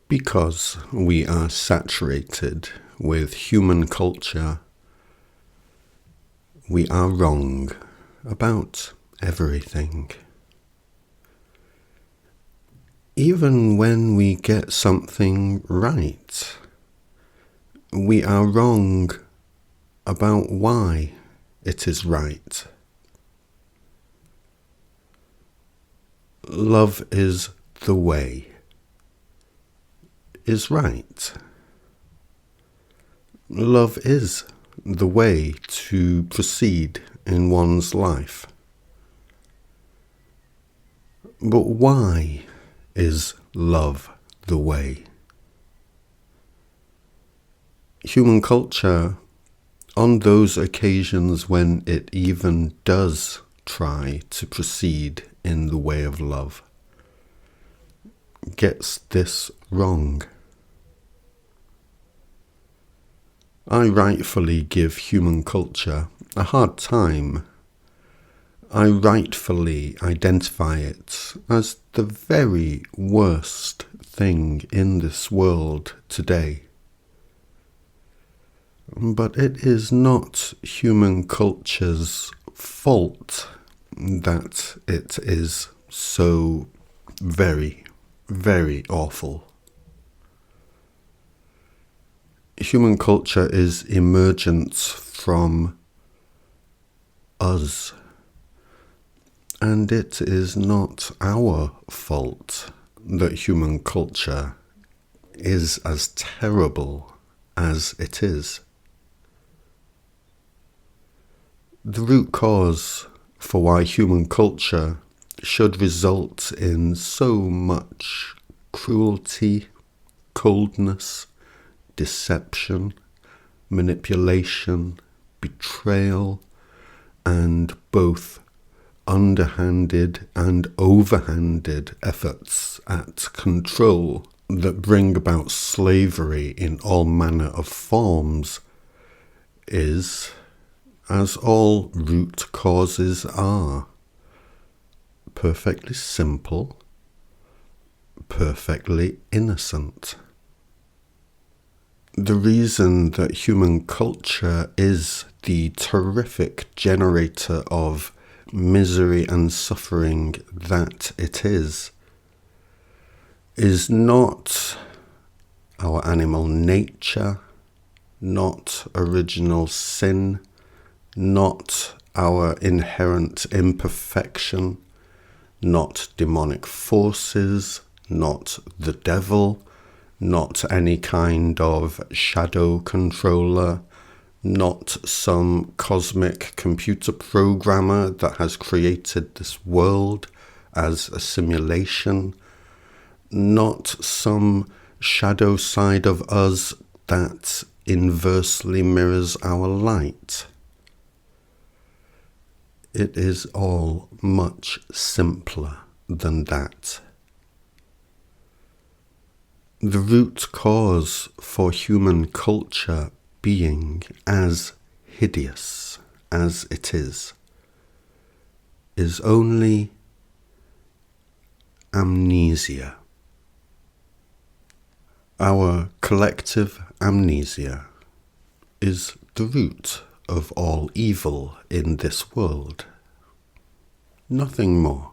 Because we are saturated with human culture, we are wrong about everything. Even when we get something right, we are wrong about why it is right. Love is the way, is right. Love is the way to proceed in one's life. But why is love the way? Human culture, on those occasions when it even does try to proceed in the way of love, gets this wrong. I rightfully give human culture a hard time. I rightfully identify it as the very worst thing in this world today. But it is not human culture's fault that it is so very, very awful. Human culture is emergent from us, and it is not our fault that human culture is as terrible as it is. The root cause for why human culture should result in so much cruelty, coldness, deception, manipulation, betrayal, and both underhanded and overhanded efforts at control that bring about slavery in all manner of forms is, as all root causes are, perfectly simple, perfectly innocent. The reason that human culture is the terrific generator of misery and suffering that it is not our animal nature, not original sin, not our inherent imperfection, not demonic forces, not the devil, not any kind of shadow controller, not some cosmic computer programmer that has created this world as a simulation, not some shadow side of us that inversely mirrors our light. It is all much simpler than that. The root cause for human culture being as hideous as it is only amnesia. Our collective amnesia is the root of all evil in this world. Nothing more.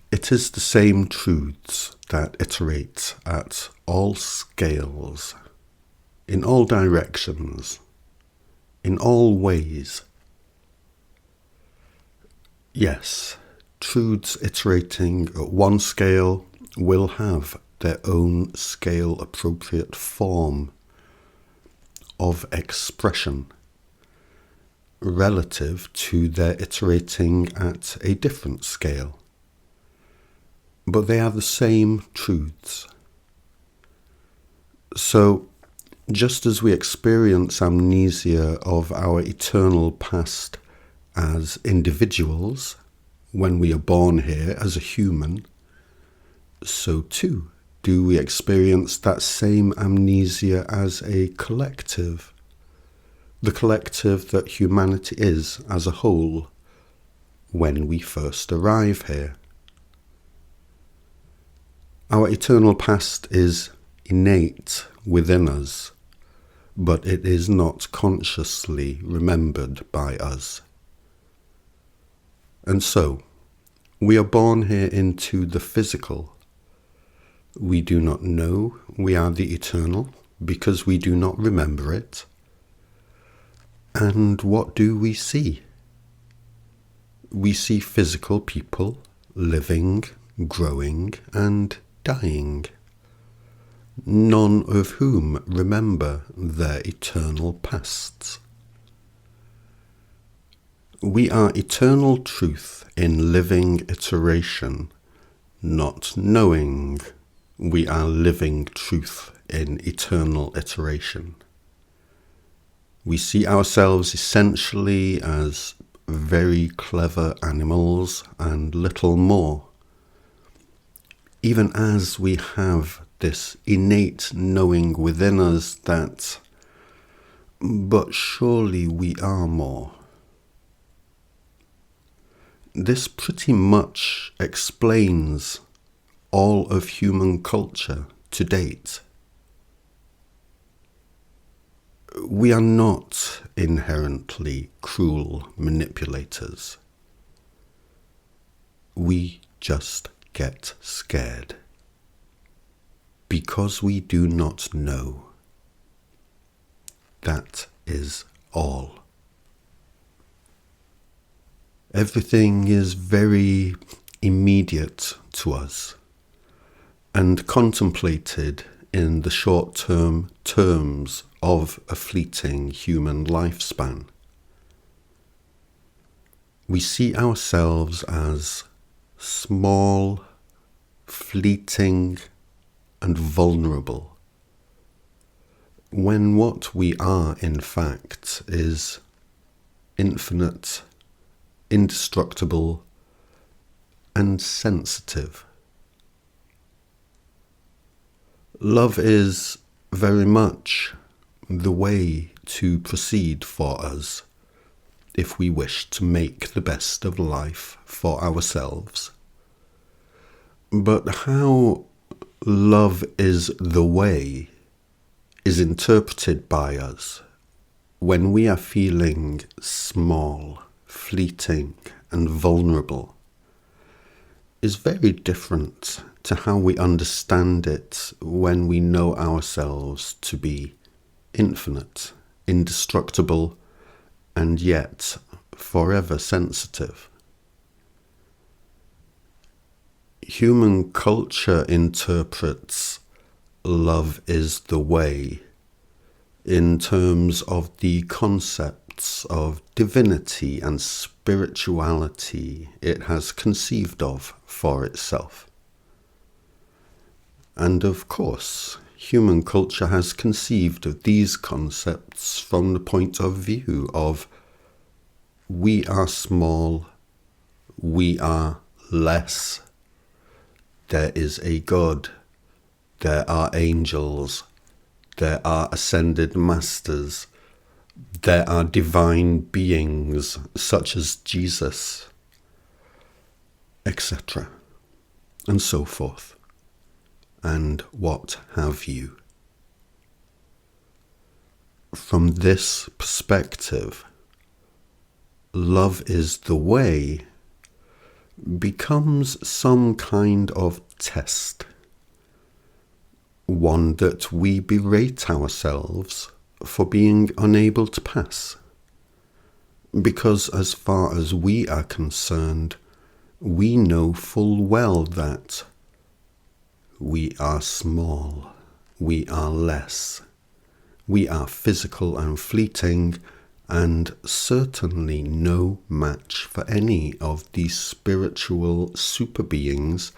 It is the same truths that iterate at all scales, in all directions, in all ways. Yes, truths iterating at one scale will have their own scale-appropriate form of expression relative to their iterating at a different scale. But they are the same truths. So, just as we experience amnesia of our eternal past as individuals when we are born here as a human, so too do we experience that same amnesia as a collective, the collective that humanity is as a whole when we first arrive here. Our eternal past is innate within us, but it is not consciously remembered by us. And so, we are born here into the physical. We do not know we are the eternal because we do not remember it. And what do we see? We see physical people living, growing, and dying, none of whom remember their eternal pasts. We are eternal truth in living iteration, not knowing we are living truth in eternal iteration. We see ourselves essentially as very clever animals and little more, even as we have this innate knowing within us that, but surely we are more. This pretty much explains all of human culture to date. We are not inherently cruel manipulators. We just get scared because we do not know. That is all. Everything is very immediate to us and contemplated in the short-term terms of a fleeting human lifespan. We see ourselves as small, fleeting, and vulnerable, when what we are in fact is infinite, indestructible, and sensitive. Love is very much the way to proceed for us if we wish to make the best of life for ourselves. But how love is the way is interpreted by us when we are feeling small, fleeting, and vulnerable is very different to how we understand it when we know ourselves to be infinite, indestructible, and yet forever sensitive. Human culture interprets love is the way in terms of the concepts of divinity and spirituality it has conceived of for itself. And of course, human culture has conceived of these concepts from the point of view of we are small, we are less, there is a God, there are angels, there are ascended masters, there are divine beings such as Jesus, etc., and so forth, and what have you. From this perspective, love is the way becomes some kind of test, one that we berate ourselves for being unable to pass, because as far as we are concerned, we know full well that we are small, we are less, we are physical and fleeting, and certainly no match for any of these spiritual super beings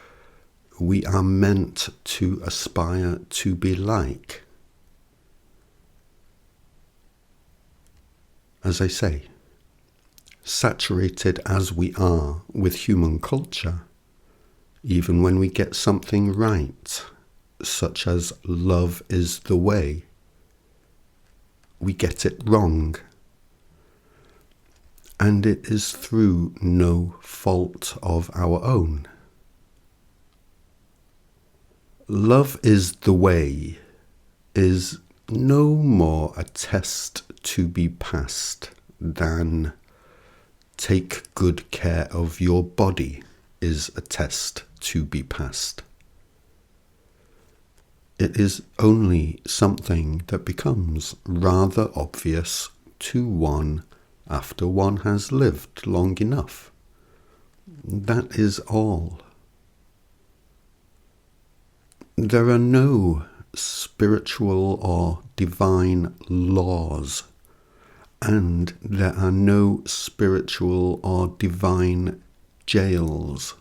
we are meant to aspire to be like. As I say, saturated as we are with human culture, even when we get something right, such as love is the way, we get it wrong. And it is through no fault of our own. Love is the way is no more a test to be passed than take good care of your body is a test to be passed. It is only something that becomes rather obvious to one after one has lived long enough. That is all. There are no spiritual or divine laws, and there are no spiritual or divine jails.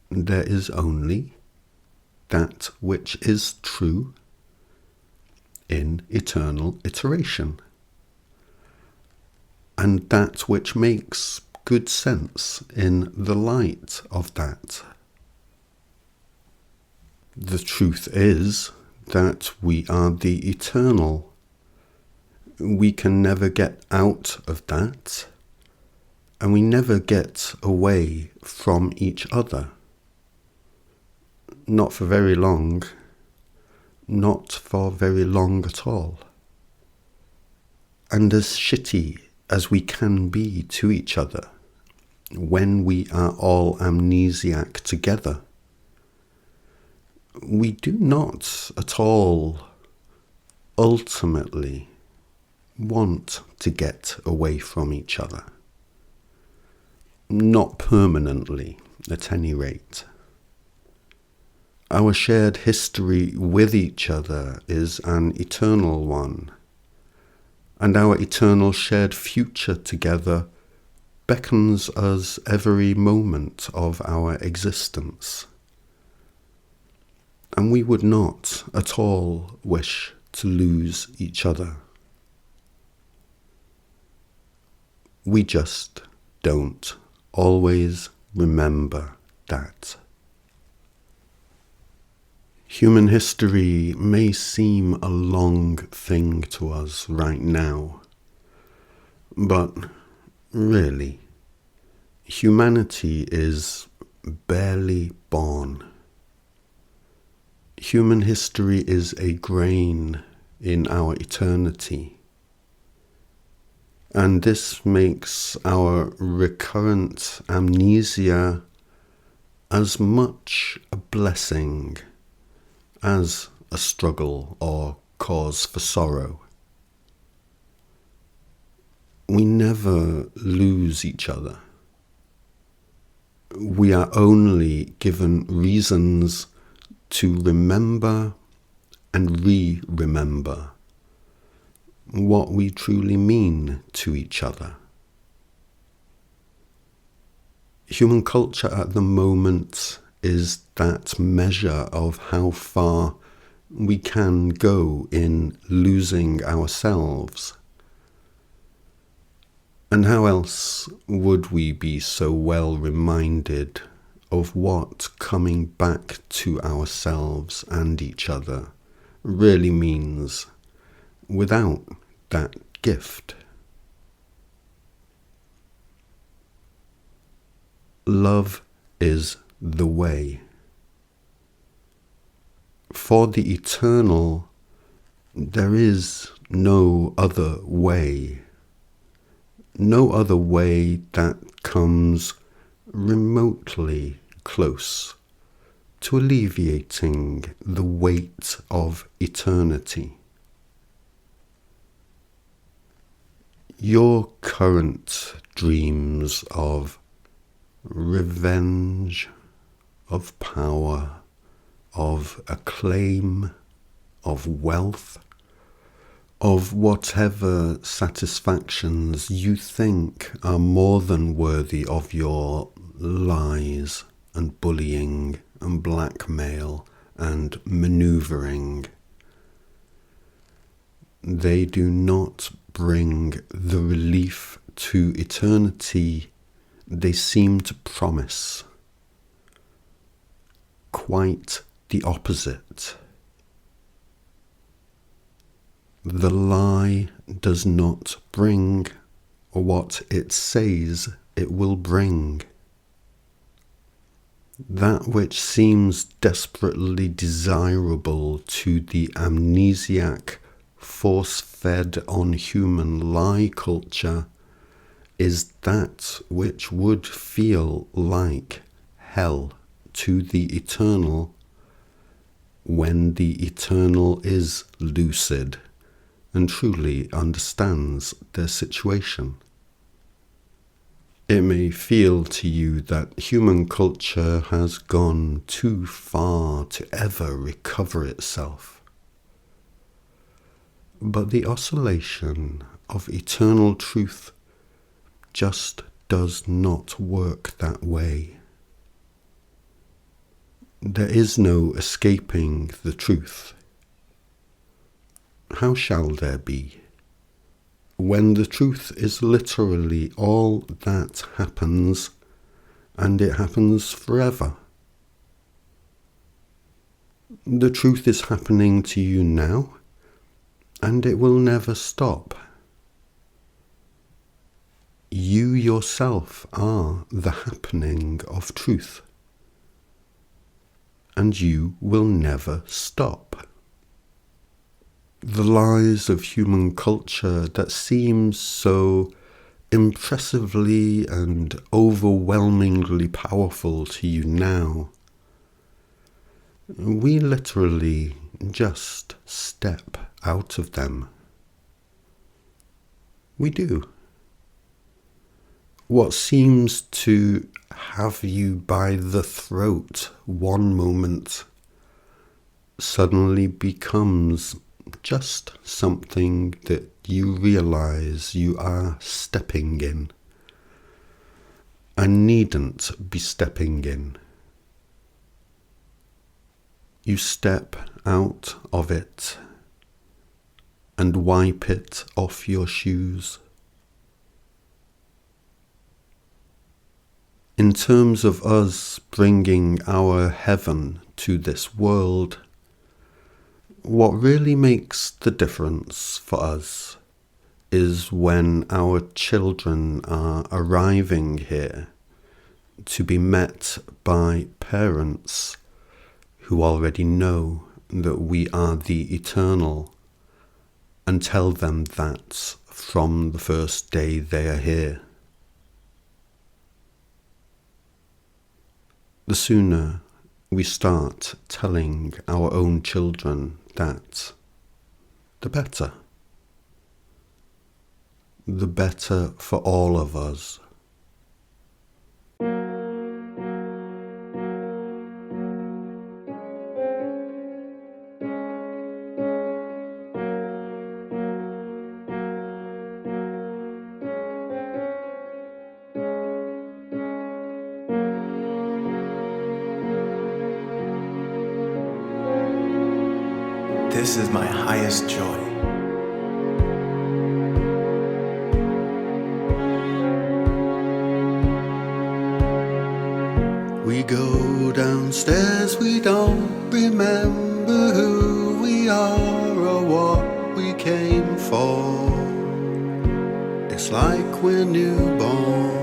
There is only that which is true in eternal iteration, and that which makes good sense in the light of that. The truth is that we are the eternal. We can never get out of that, and we never get away from each other. Not for very long, not for very long at all. And as shitty as we can be to each other when we are all amnesiac together, we do not at all ultimately want to get away from each other. Not permanently, at any rate. Our shared history with each other is an eternal one, and our eternal shared future together beckons us every moment of our existence. And we would not at all wish to lose each other. We just don't always remember that. Human history may seem a long thing to us right now, but really, humanity is barely born. Human history is a grain in our eternity, and this makes our recurrent amnesia as much a blessing as a struggle or cause for sorrow. We never lose each other. We are only given reasons to remember and re-remember what we truly mean to each other. Human culture at the moment is that measure of how far we can go in losing ourselves. And how else would we be so well reminded of what coming back to ourselves and each other really means without that gift? Love is the way. For the eternal, there is no other way. No other way that comes remotely close to alleviating the weight of eternity. Your current dreams of revenge, of power, of acclaim, of wealth, of whatever satisfactions you think are more than worthy of your lies and bullying and blackmail and manoeuvring. They do not bring the relief to eternity they seem to promise. Quite the opposite. The lie does not bring what it says it will bring. That which seems desperately desirable to the amnesiac, force-fed on human lie culture is that which would feel like hell to the eternal when the eternal is lucid and truly understands their situation. It may feel to you that human culture has gone too far to ever recover itself. But the oscillation of eternal truth just does not work that way. There is no escaping the truth. How shall there be? When the truth is literally all that happens, and it happens forever. The truth is happening to you now, and it will never stop. You yourself are the happening of truth, and you will never stop. The lies of human culture that seems so impressively and overwhelmingly powerful to you now, we literally just step out of them. We do. What seems to have you by the throat one moment suddenly becomes just something that you realize you are stepping in and needn't be stepping in. You step out of it and wipe it off your shoes. In terms of us bringing our heaven to this world, what really makes the difference for us is when our children are arriving here to be met by parents who already know that we are the eternal and tell them that from the first day they are here. The sooner we start telling our own children that, the better. The better for all of us. This is my highest joy. We go downstairs, we don't remember who we are or what we came for. It's like we're newborn.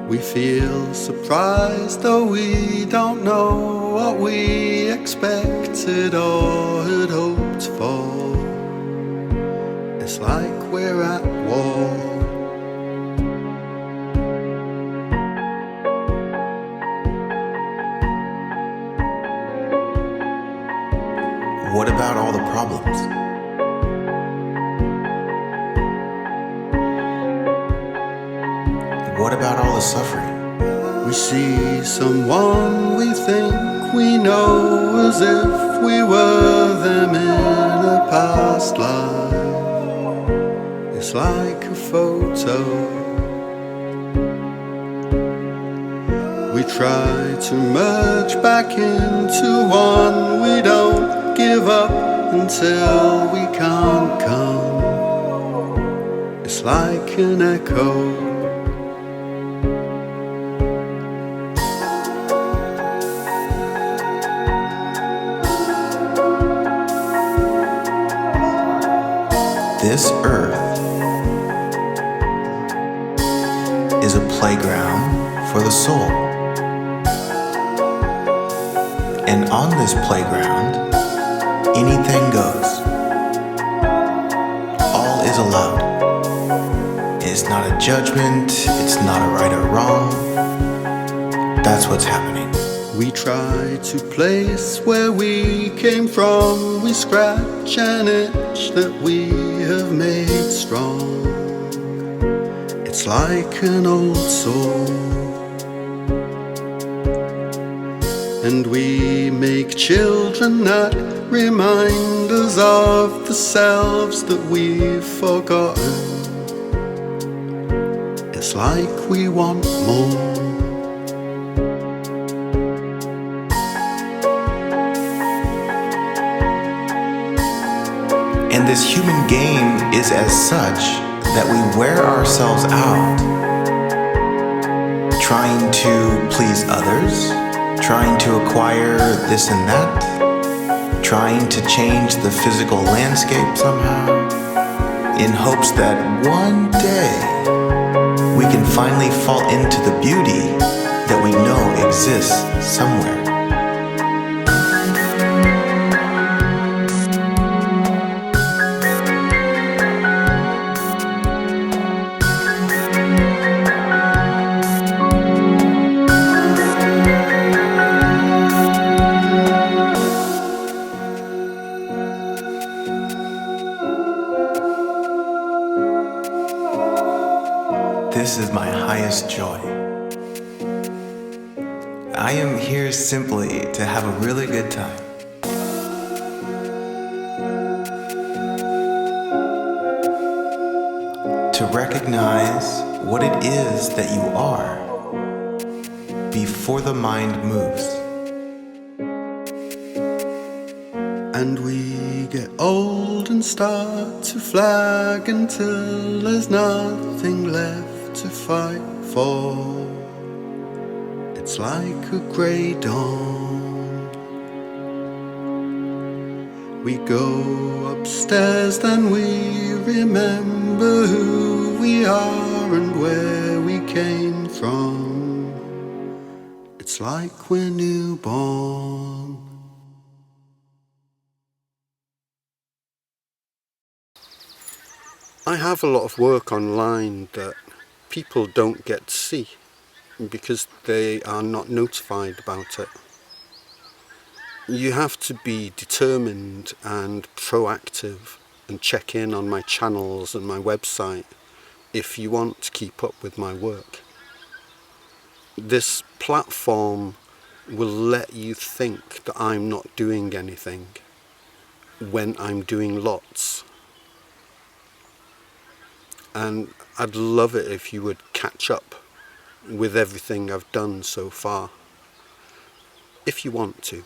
We feel surprised, though we don't know what we expected or had hoped for. It's like we're at war. What about all the problems? What about all the suffering? We see someone we think we know as if we were them in a past life. It's like a photo. We try to merge back into one. We don't give up until we can't come. It's like an echo. This earth is a playground for the soul. And on this playground, anything goes. All is allowed. It's not a judgment, it's not a right or wrong. That's what's happening. We try to place where we came from. We scratch an itch that we have made strong. It's like an old sore. And we make children that remind us of the selves that we've forgotten. It's like we want more. And this human game is as such that we wear ourselves out, trying to please others, trying to acquire this and that, trying to change the physical landscape somehow, in hopes that one day we can finally fall into the beauty that we know exists somewhere. This is my highest joy. I am here simply to have a really good time. To recognize what it is that you are before the mind moves. And we get old and start to flag until there's nothing left to fight for. It's like a grey dawn. We go upstairs, then we remember who we are and where we came from. It's like we're newborn. I have a lot of work online that people don't get to see because they are not notified about it. You have to be determined and proactive and check in on my channels and my website if you want to keep up with my work. This platform will let you think that I'm not doing anything when I'm doing lots. And I'd love it if you would catch up with everything I've done so far, if you want to.